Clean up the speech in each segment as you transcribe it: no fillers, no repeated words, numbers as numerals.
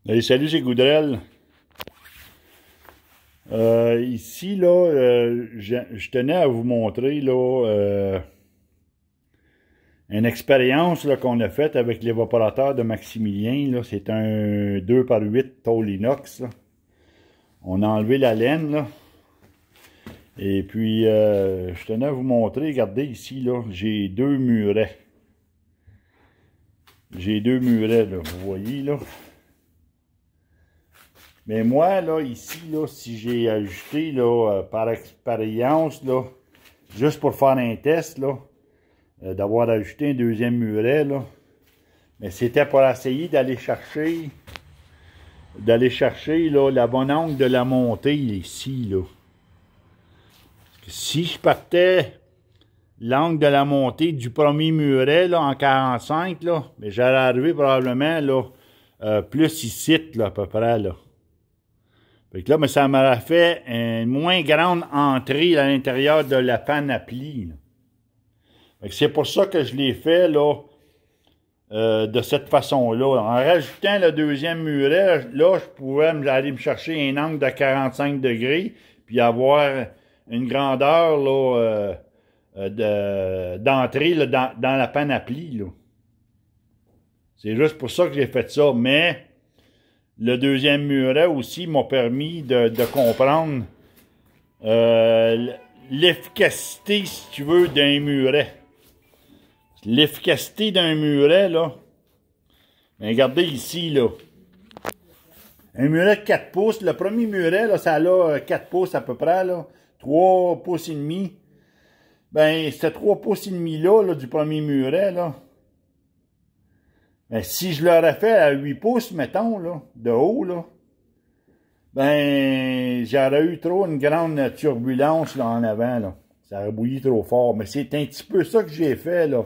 Hey, salut, c'est Goudrel. Ici, là, je tenais à vous montrer là, une expérience là, qu'on a faite avec l'évaporateur de Maximilien. Là. C'est un 2x8 tôle inox. Là. On a enlevé la laine. Là. Et puis, je tenais à vous montrer, regardez ici, là, j'ai deux murets. J'ai deux murets, là, vous voyez, là. Mais moi, là, ici, là, si j'ai ajouté, là, par expérience, là, juste pour faire un test, là, d'avoir ajouté un deuxième muret, là, mais c'était pour essayer d'aller chercher, là, la bonne angle de la montée, ici, là. Si je partais l'angle de la montée du premier muret, là, en 45, là, mais j'allais arriver probablement, là, plus ici, là, à peu près, là. Fait que là, mais ça m'aurait fait une moins grande entrée à l'intérieur de la panoplie. C'est pour ça que je l'ai fait là, de cette façon-là. En rajoutant le deuxième muret, là, je pouvais aller me chercher un angle de 45 degrés, puis avoir une grandeur là, d'entrée dans la panoplie. C'est juste pour ça que j'ai fait ça. Mais le deuxième muret aussi m'a permis de comprendre l'efficacité, si tu veux, d'un muret. L'efficacité d'un muret, là. Mais regardez ici, là. Un muret de 4 pouces. Le premier muret, là, ça a 4 pouces à peu près, là. 3 pouces et demi. Ben, ce 3 pouces et demi là, du premier muret, là. Ben, si je l'aurais fait à 8 pouces, mettons, là, de haut, là, ben, j'aurais eu trop une grande turbulence, là, en avant, là. Ça aurait bouilli trop fort. Mais c'est un petit peu ça que j'ai fait, là.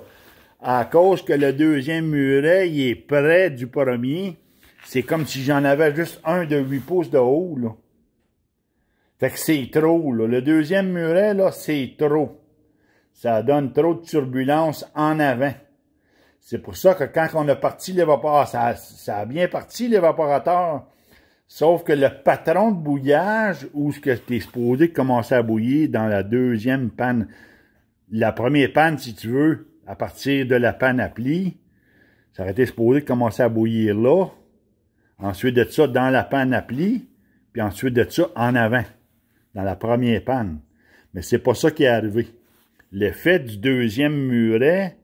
À cause que le deuxième muret, il est près du premier. C'est comme si j'en avais juste un de 8 pouces de haut, là. Fait que c'est trop, là. Le deuxième muret, là, c'est trop. Ça donne trop de turbulence en avant. C'est pour ça que quand on a parti l'évaporateur, ça a bien parti l'évaporateur. Sauf que le patron de bouillage, où ce que t'es supposé commencer à bouillir dans la deuxième panne, la première panne, si tu veux, à partir de la panoplie, ça aurait été supposé commencer à bouillir là. Ensuite de ça, dans la panoplie, puis ensuite de ça, en avant, dans la première panne. Mais c'est pas ça qui est arrivé. L'effet du deuxième muret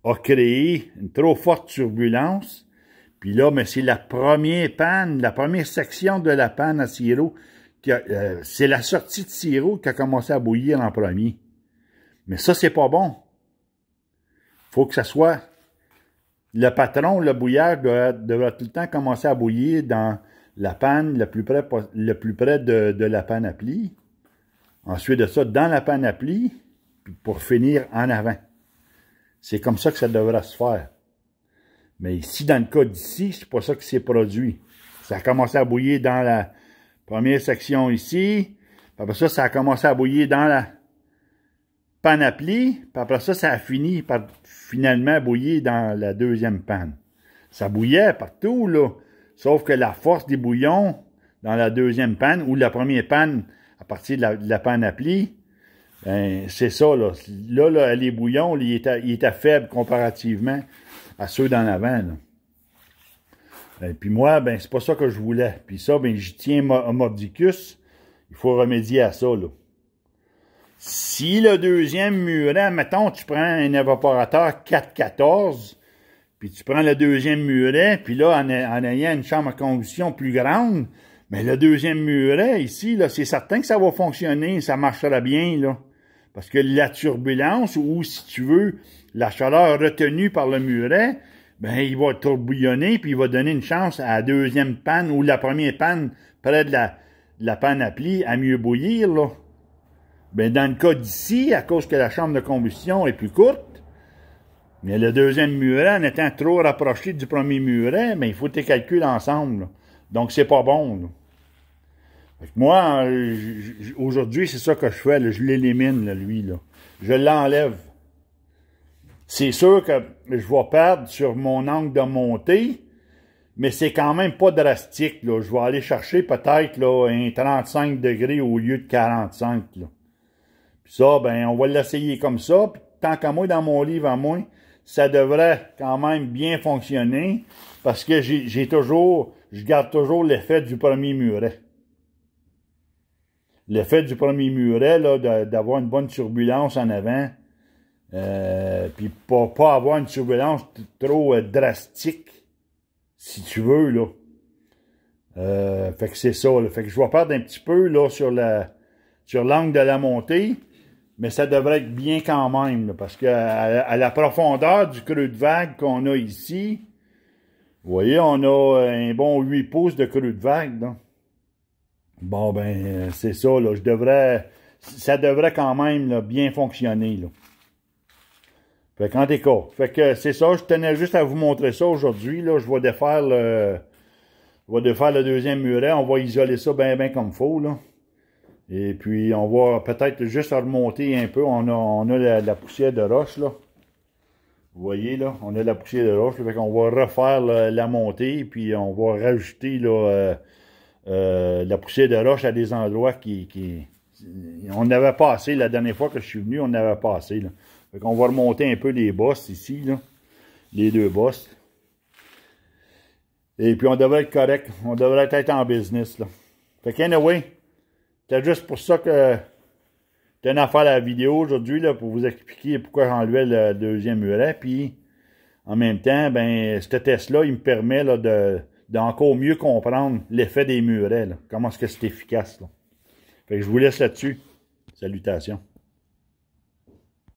a créé une trop forte turbulence. Puis là, mais c'est la première panne, la première section de la panne à sirop, c'est la sortie de sirop qui a commencé à bouillir en premier. Mais ça, c'est pas bon. Faut que ça soit le patron, le bouillage devra tout le temps commencer à bouillir dans la panne le plus près de la panoplie. Ensuite de ça, dans la panoplie, pour finir en avant. C'est comme ça que ça devrait se faire. Mais ici, dans le cas d'ici, c'est pas ça qui s'est produit. Ça a commencé à bouillir dans la première section ici. Puis après ça, ça a commencé à bouillir dans la panoplie. Puis après ça, ça a fini par finalement bouillir dans la deuxième panne. Ça bouillait partout, là. Sauf que la force des bouillons dans la deuxième panne, ou la première panne à partir de la panoplie, ben, c'est ça, là. Là, les bouillons, ils étaient faibles comparativement à ceux d'en avant, là. Et puis moi, ben, c'est pas ça que je voulais. Puis ça, ben, j'y tiens à mordicus. Il faut remédier à ça, là. Si le deuxième muret, mettons, tu prends un évaporateur 414, puis tu prends le deuxième muret, puis là, en ayant une chambre à combustion plus grande, mais le deuxième muret, ici, là, c'est certain que ça va fonctionner, ça marchera bien, là. Parce que la turbulence, ou si tu veux, la chaleur retenue par le muret, ben, il va tourbillonner, puis il va donner une chance à la deuxième panne, ou la première panne, près de la panoplie, à mieux bouillir, là. Ben, dans le cas d'ici, à cause que la chambre de combustion est plus courte, mais le deuxième muret, en étant trop rapproché du premier muret, ben, il faut tes calculs ensemble, là. Donc, c'est pas bon, là. Fait que moi, aujourd'hui, c'est ça que je fais, là, je l'élimine, là, lui, là. Je l'enlève. C'est sûr que je vais perdre sur mon angle de montée, Mais c'est quand même pas drastique, là. Je vais aller chercher peut-être là, un 35 degrés au lieu de 45, là. Puis ça, ben, on va l'essayer comme ça. Puis tant qu'à moi, dans mon livre à moi, ça devrait quand même bien fonctionner. Parce que je garde toujours l'effet du premier muret. L'effet du premier muret, là, d'avoir une bonne turbulence en avant. Puis pas avoir une turbulence trop drastique. Si tu veux, là. Fait que c'est ça, là. Fait que je vais perdre un petit peu, là, sur l'angle de la montée, mais ça devrait être bien quand même, là, parce que à la profondeur du creux de vague qu'on a ici, vous voyez, on a un bon 8 pouces de creux de vague, là. Bon, ben, c'est ça, là. Ça devrait quand même, là, bien fonctionner, là. Fait qu'en tout cas, fait que c'est ça, je tenais juste à vous montrer ça aujourd'hui, là. Je vais défaire le deuxième muret, on va isoler ça bien comme il faut, là. Et puis, on va peut-être juste remonter un peu, on a la poussière de roche, là. Vous voyez, là, on a la poussière de roche, là, fait qu'on va refaire la montée, puis on va rajouter, là, la poussière de roche à des endroits on n'avait pas assez, la dernière fois que je suis venu, on n'avait pas assez, là. Fait qu'on va remonter un peu les bosses ici, là. Les deux bosses. Et puis on devrait être correct. On devrait être en business, là. Fait qu'anyway, c'est juste pour ça que je tenais à faire la vidéo aujourd'hui, là, pour vous expliquer pourquoi j'enlevais le deuxième muret. Puis, en même temps, ben, ce test-là, il me permet, là, d'encore mieux comprendre l'effet des murets, là. Comment est-ce que c'est efficace, là. Fait que je vous laisse là-dessus. Salutations.